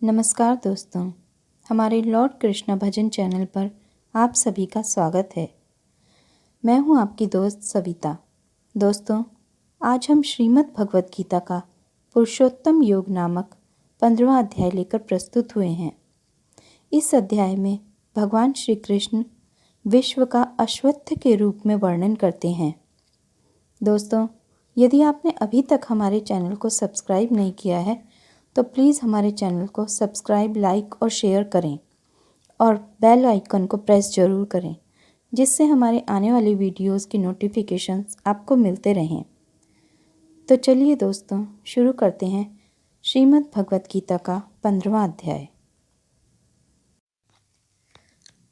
नमस्कार दोस्तों, हमारे लॉर्ड कृष्णा भजन चैनल पर आप सभी का स्वागत है। मैं हूं आपकी दोस्त सविता। दोस्तों, आज हम श्रीमद् भगवत गीता का पुरुषोत्तम योग नामक 15वां अध्याय लेकर प्रस्तुत हुए हैं। इस अध्याय में भगवान श्री कृष्ण विश्व का अश्वत्थ के रूप में वर्णन करते हैं। दोस्तों, यदि आपने अभी तक हमारे चैनल को सब्सक्राइब नहीं किया है तो प्लीज़ हमारे चैनल को सब्सक्राइब, लाइक और शेयर करें और बेल आइकन को प्रेस ज़रूर करें, जिससे हमारे आने वाली वीडियोस की नोटिफिकेशंस आपको मिलते रहें। तो चलिए दोस्तों, शुरू करते हैं श्रीमद् भगवत गीता का 15वां अध्याय।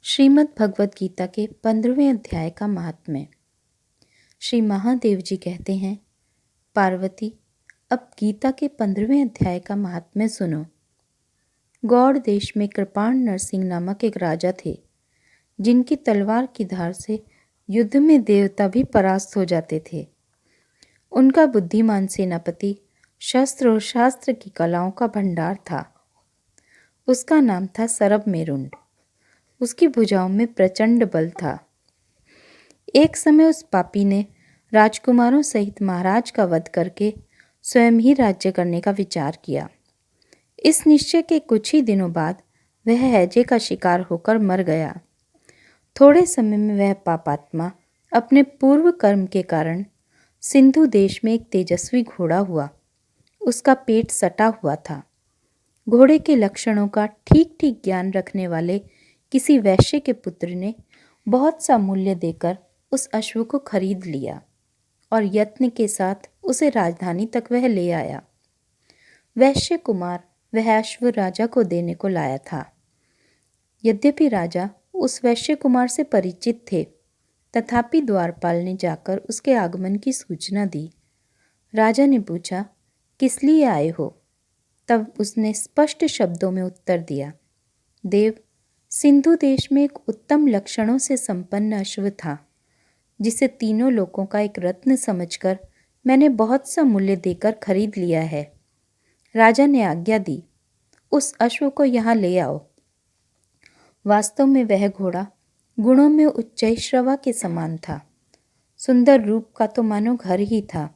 श्रीमद् भगवत गीता के 15वें अध्याय का महात्म्य। श्री महादेव जी कहते हैं, पार्वती, अब गीता के 15वें अध्याय का महात्म्य सुनो। गौड़ देश में कृपाण नरसिंह नामक एक राजा थे, जिनकी तलवार की धार से युद्ध में देवता भी परास्त हो जाते थे। उनका बुद्धिमान सेनापति शस्त्र और शास्त्र की कलाओं का भंडार था। उसका नाम था सरब मेरुंड। उसकी भुजाओं में प्रचंड बल था। एक समय उस पापी ने राजकुमारों सहित महाराज का वध करके स्वयं ही राज्य करने का विचार किया। इस निश्चय के कुछ ही दिनों बाद वह हैजे का शिकार होकर मर गया। थोड़े समय में वह पापात्मा अपने पूर्व कर्म के कारण सिंधु देश में एक तेजस्वी घोड़ा हुआ। उसका पेट सटा हुआ था। घोड़े के लक्षणों का ठीक ठीक ज्ञान रखने वाले किसी वैश्य के पुत्र ने बहुत सा मूल्य देकर उस अश्व को खरीद लिया और यत्न के साथ उसे राजधानी तक वह ले आया। वैश्य कुमार वह अश्व राजा को देने को लाया था। यद्यपि राजा उस वैश्य कुमार से परिचित थे, तथापि द्वारपाल ने जाकर उसके आगमन की सूचना दी। राजा ने पूछा, किस लिए आए हो? तब उसने स्पष्ट शब्दों में उत्तर दिया, देव, सिंधु देश में एक उत्तम लक्षणों से संपन्न अश्व था, जिसे तीनों लोकों का एक रत्न समझकर मैंने बहुत सा मूल्य देकर खरीद लिया है। राजा ने आज्ञा दी, उस अश्व को यहाँ ले आओ। वास्तव में वह घोड़ा गुणों में उच्चैश्रवा के समान था। सुंदर रूप का तो मानो घर ही था।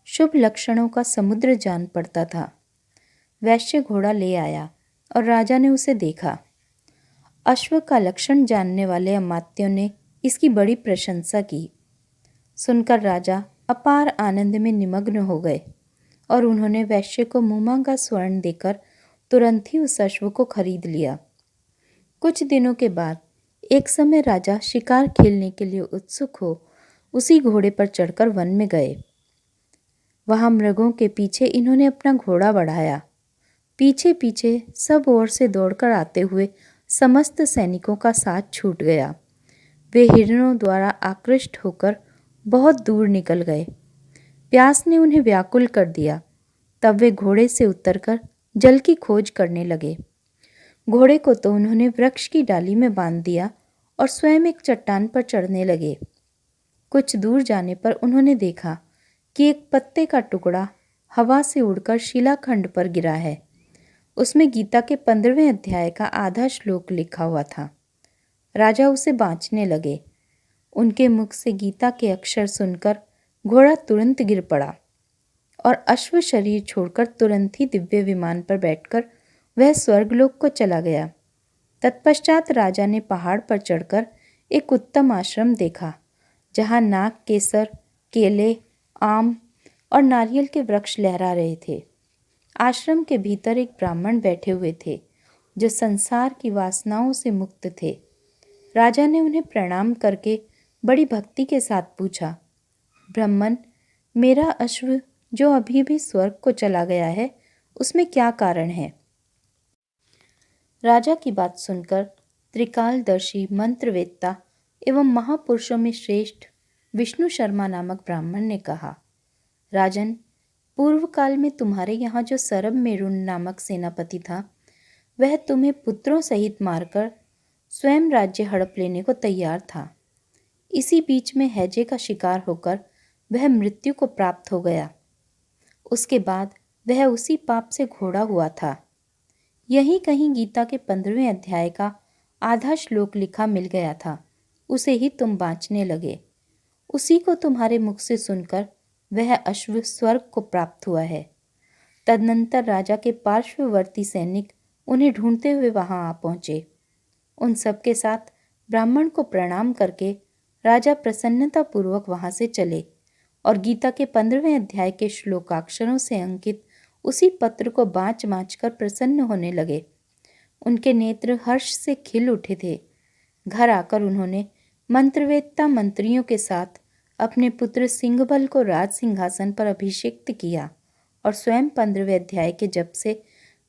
शुभ लक्षणों का समुद्र जान पड़ता था। वैश्य घोड़ा ले आया और राजा ने उसे देखा। अश्व का लक्षण जानने वाले अमात्यों ने इसकी बड़ी प्रशंसा की। सुनकर राजा अपार आनंद में निमग्न हो गए और उन्होंने वैश्य को मुंहमांगा स्वर्ण देकर तुरंत ही उस अश्व को खरीद लिया। कुछ दिनों के बाद एक समय राजा शिकार खेलने के लिए उत्सुक हो उसी घोड़े पर चढ़कर वन में गए। वहां मृगों के पीछे इन्होंने अपना घोड़ा बढ़ाया। पीछे पीछे सब ओर से दौड़कर आते हुए समस्त सैनिकों का साथ छूट गया। वे हिरणों द्वारा आकृष्ट होकर बहुत दूर निकल गए। प्यास ने उन्हें व्याकुल कर दिया। तब वे घोड़े से उतरकर जल की खोज करने लगे। घोड़े को तो उन्होंने वृक्ष की डाली में बांध दिया और स्वयं एक चट्टान पर चढ़ने लगे। कुछ दूर जाने पर उन्होंने देखा कि एक पत्ते का टुकड़ा हवा से उड़कर शिलाखंड पर गिरा है। उसमें गीता के 15वें अध्याय का आधा श्लोक लिखा हुआ था। राजा उसे बाँचने लगे। उनके मुख से गीता के अक्षर सुनकर घोड़ा तुरंत गिर पड़ा और अश्व शरीर छोड़कर तुरंत ही दिव्य विमान पर बैठकर वह स्वर्गलोक को चला गया। तत्पश्चात राजा ने पहाड़ पर चढ़कर एक उत्तम आश्रम देखा, जहाँ नाग, केसर, केले, आम और नारियल के वृक्ष लहरा रहे थे। आश्रम के भीतर एक ब्राह्मण बैठे हुए थे, जो संसार की वासनाओं से मुक्त थे। राजा ने उन्हें प्रणाम करके बड़ी भक्ति के साथ पूछा, ब्राह्मण, मेरा अश्व जो अभी भी स्वर्ग को चला गया है, उसमें क्या कारण है? राजा की बात सुनकर त्रिकालदर्शी, मंत्रवेत्ता एवं महापुरुषों में श्रेष्ठ विष्णु शर्मा नामक ब्राह्मण ने कहा, राजन, पूर्व काल में तुम्हारे यहाँ जो सरब मेरुंड नामक सेनापति था, वह तुम्हें पुत्रों सहित मारकर स्वयं राज्य हड़प लेने को तैयार था। इसी बीच में हैजे का शिकार होकर वह मृत्यु को प्राप्त हो गया। उसके बाद वह उसी पाप से घोड़ा हुआ था। यहीं कहीं गीता के 15वें अध्याय का आधा श्लोक लिखा मिल गया था। उसे ही तुम बाँचने लगे। उसी को तुम्हारे मुख से सुनकर वह अश्व स्वर्ग को प्राप्त हुआ है। तदनंतर राजा के पार्श्ववर्ती सैनिक उन्हें ढूंढते हुए वहां आ पहुंचे। उन सबके साथ ब्राह्मण को प्रणाम करके राजा प्रसन्नता पूर्वक वहां से चले और गीता के 15वें अध्याय के श्लोकाक्षरों से अंकित उसी पत्र को बाँच बाँच कर प्रसन्न होने लगे। उनके नेत्र हर्ष से खिल उठे थे। घर आकर उन्होंने मंत्रवेत्ता मंत्रियों के साथ अपने पुत्र सिंहबल को राज सिंहासन पर अभिषिक्त किया और स्वयं 15वें अध्याय के जप से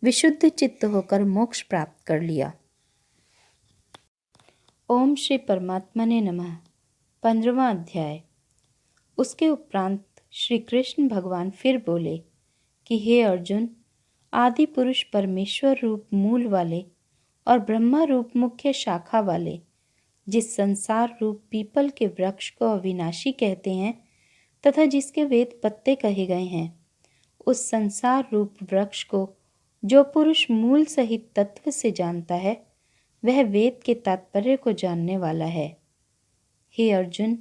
विशुद्ध चित्त होकर मोक्ष प्राप्त कर लिया। ओम श्री परमात्मने नमः। 15वां अध्याय। उसके उपरांत श्री कृष्ण भगवान फिर बोले कि हे अर्जुन, आदि पुरुष परमेश्वर रूप मूल वाले और ब्रह्मा रूप मुख्य शाखा वाले जिस संसार रूप पीपल के वृक्ष को अविनाशी कहते हैं तथा जिसके वेद पत्ते कहे गए हैं, उस संसार रूप वृक्ष को जो पुरुष मूल सहित तत्व से जानता है वह वेद के तात्पर्य को जानने वाला है। हे अर्जुन,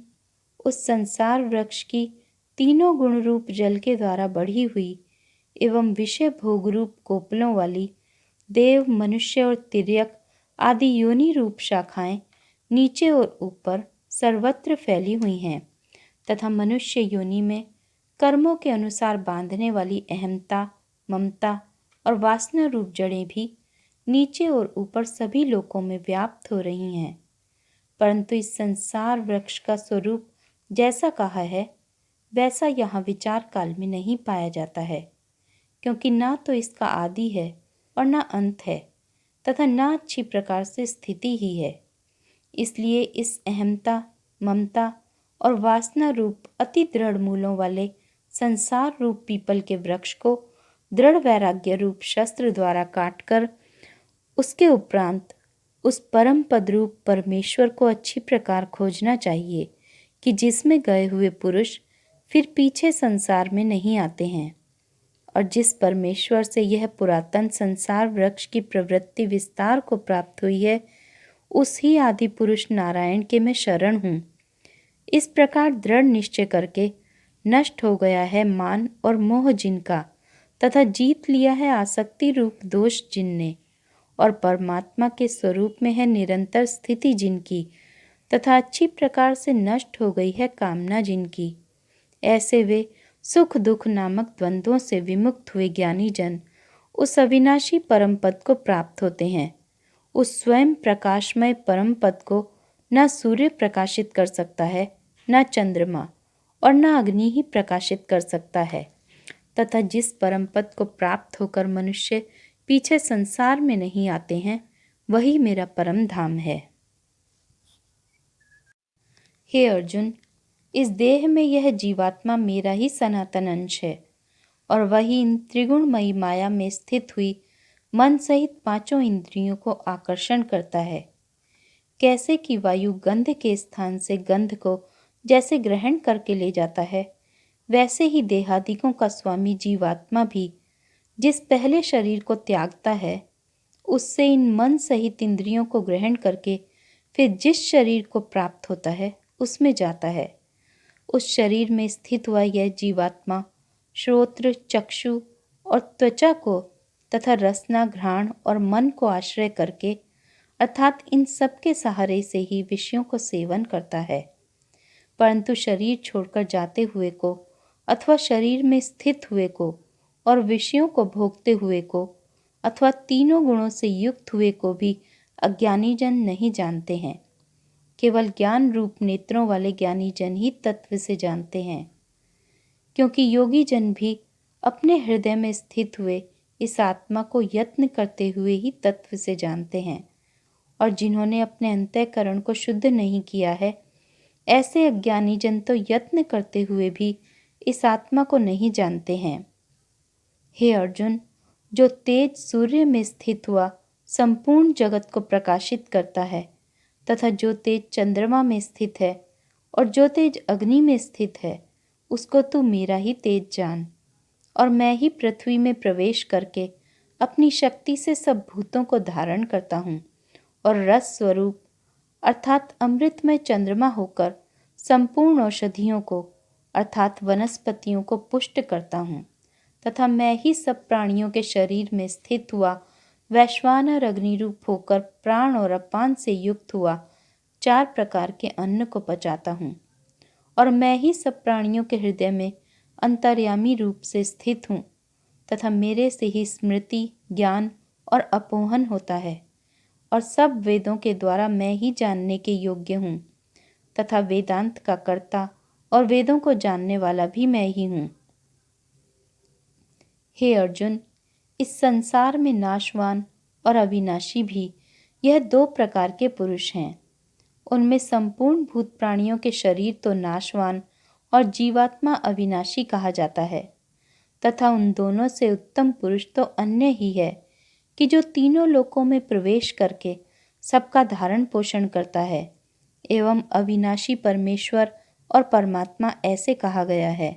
उस संसार वृक्ष की तीनों गुण रूप जल के द्वारा बढ़ी हुई एवं विषय भोग रूप कोपलों वाली देव, मनुष्य और तिर्यक आदि योनि रूप शाखाएं नीचे और ऊपर सर्वत्र फैली हुई हैं तथा मनुष्य योनि में कर्मों के अनुसार बांधने वाली अहमता, ममता और वासना रूप जड़ें भी नीचे और ऊपर सभी लोकों में व्याप्त हो रही हैं। परंतु इस संसार वृक्ष का स्वरूप जैसा कहा है वैसा यहाँ विचार काल में नहीं पाया जाता है, क्योंकि ना तो इसका आदि है और ना अंत है तथा ना अच्छी प्रकार से स्थिति ही है। इसलिए इस अहमता, ममता और वासना रूप अति दृढ़ मूलों वाले संसार रूप पीपल के वृक्ष को दृढ़ वैराग्य रूप शस्त्र द्वारा काटकर उसके उपरांत उस परम पद रूप परमेश्वर को अच्छी प्रकार खोजना चाहिए कि जिसमें गए हुए पुरुष फिर पीछे संसार में नहीं आते हैं और जिस परमेश्वर से यह पुरातन संसार वृक्ष की प्रवृत्ति विस्तार को प्राप्त हुई है, उस ही आदि पुरुष नारायण के मैं शरण हूँ। इस प्रकार दृढ़ निश्चय करके नष्ट हो गया है मान और मोह जिनका तथा जीत लिया है आसक्ति रूप दोष जिनने और परमात्मा के स्वरूप में है निरंतर स्थिति जिनकी तथा अच्छी प्रकार से नष्ट हो गई है कामना जिनकी, ऐसे वे सुख दुख नामक द्वंद्वों से विमुक्त हुए ज्ञानी जन उस अविनाशी परम पद को प्राप्त होते हैं। उस स्वयं प्रकाशमय परम पद को न सूर्य प्रकाशित कर सकता है, न चंद्रमा और न अग्नि ही प्रकाशित कर सकता है तथा जिस परम पद को प्राप्त होकर मनुष्य पीछे संसार में नहीं आते हैं वही मेरा परम धाम है। हे अर्जुन, इस देह में यह जीवात्मा मेरा ही सनातन अंश है और वही इन त्रिगुणमयी माया में स्थित हुई मन सहित पांचों इंद्रियों को आकर्षण करता है। कैसे कि वायु गंध के स्थान से गंध को जैसे ग्रहण करके ले जाता है, वैसे ही देहादिकों का स्वामी जीवात्मा भी जिस पहले शरीर को त्यागता है उससे इन मन सहित इंद्रियों को ग्रहण करके फिर जिस शरीर को प्राप्त होता है उसमें जाता है। उस शरीर में स्थित हुआ यह जीवात्मा श्रोत्र, चक्षु और त्वचा को तथा रसना, घ्राण और मन को आश्रय करके अर्थात इन सब के सहारे से ही विषयों को सेवन करता है। परंतु शरीर छोड़कर जाते हुए को अथवा शरीर में स्थित हुए को और विषयों को भोगते हुए को अथवा तीनों गुणों से युक्त हुए को भी अज्ञानी जन नहीं जानते हैं। केवल ज्ञान रूप नेत्रों वाले ज्ञानी जन ही तत्व से जानते हैं, क्योंकि योगी जन भी अपने हृदय में स्थित हुए इस आत्मा को यत्न करते हुए ही तत्व से जानते हैं और जिन्होंने अपने अंतःकरण को शुद्ध नहीं किया है ऐसे अज्ञानी जन तो यत्न करते हुए भी इस आत्मा को नहीं जानते हैं। हे अर्जुन, जो तेज सूर्य में स्थित हुआ संपूर्ण जगत को प्रकाशित करता है तथा जो तेज चंद्रमा में स्थित है और जो तेज अग्नि में स्थित है उसको तू मेरा ही तेज जान और मैं ही पृथ्वी में प्रवेश करके अपनी शक्ति से सब भूतों को धारण करता हूँ और रस स्वरूप अर्थात अमृतमय चंद्रमा होकर संपूर्ण औषधियों को अर्थात वनस्पतियों को पुष्ट करता हूँ तथा मैं ही सब प्राणियों के शरीर में स्थित हुआ वैश्वानर अग्निरूप होकर प्राण और अपान से युक्त हुआ 4 प्रकार के अन्न को पचाता हूँ और मैं ही सब प्राणियों के हृदय में अंतर्यामी रूप से स्थित हूँ तथा मेरे से ही स्मृति, ज्ञान और अपोहन होता है और सब वेदों के द्वारा मैं ही जानने के योग्य हूँ तथा वेदांत का कर्ता और वेदों को जानने वाला भी मैं ही हूँ। हे अर्जुन, इस संसार में नाशवान और अविनाशी भी यह 2 प्रकार के पुरुष हैं। उनमें संपूर्ण भूत प्राणियों के शरीर तो नाशवान और जीवात्मा अविनाशी कहा जाता है तथा उन दोनों से उत्तम पुरुष तो अन्य ही है कि जो तीनों लोकों में प्रवेश करके सबका धारण पोषण करता है एवं अविनाशी परमेश्वर और परमात्मा ऐसे कहा गया है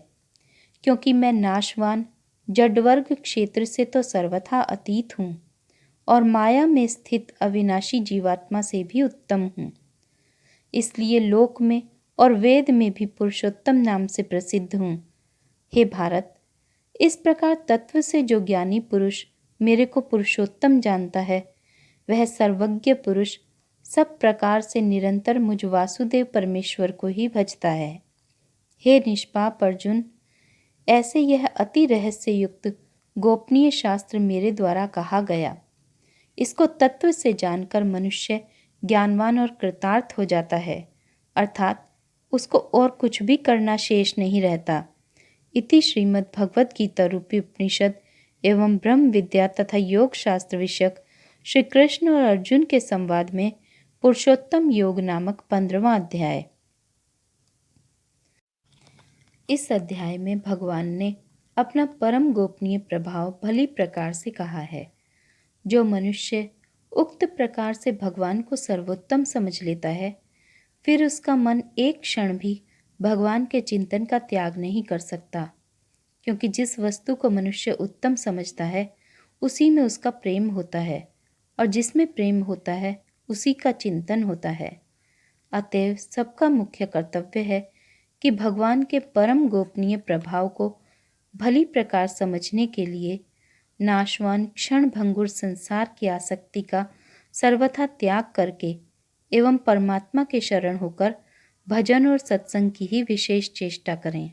क्योंकि मैं नाशवान जडवर्ग क्षेत्र से तो सर्वथा अतीत हूँ और माया में स्थित अविनाशी जीवात्मा से भी उत्तम हूँ। इसलिए लोक में और वेद में भी पुरुषोत्तम नाम से प्रसिद्ध हूँ। हे भारत, इस प्रकार तत्व से जो ज्ञानी पुरुष मेरे को पुरुषोत्तम जानता है वह सर्वज्ञ पुरुष सब प्रकार से निरंतर मुझ वासुदेव परमेश्वर को ही भजता है। हे निष्पाप अर्जुन, ऐसे यह अति रहस्य युक्त गोपनीय शास्त्र मेरे द्वारा कहा गया। इसको तत्व से जानकर मनुष्य ज्ञानवान और कृतार्थ हो जाता है, अर्थात उसको और कुछ भी करना शेष नहीं रहता। इति श्रीमद् भगवद गीता रूपी उपनिषद एवं ब्रह्म विद्या तथा योग शास्त्र विषयक श्री कृष्ण और अर्जुन के संवाद में पुरुषोत्तम योग नामक 15वां अध्याय। इस अध्याय में भगवान ने अपना परम गोपनीय प्रभाव भली प्रकार से कहा है। जो मनुष्य उक्त प्रकार से भगवान को सर्वोत्तम समझ लेता है, फिर उसका मन एक क्षण भी भगवान के चिंतन का त्याग नहीं कर सकता, क्योंकि जिस वस्तु को मनुष्य उत्तम समझता है उसी में उसका प्रेम होता है और जिसमें प्रेम होता है उसी का चिंतन होता है। अतएव सबका मुख्य कर्तव्य है कि भगवान के परम गोपनीय प्रभाव को भली प्रकार समझने के लिए नाशवान क्षण भंगुर संसार की आसक्ति का सर्वथा त्याग करके एवं परमात्मा के शरण होकर भजन और सत्संग की ही विशेष चेष्टा करें।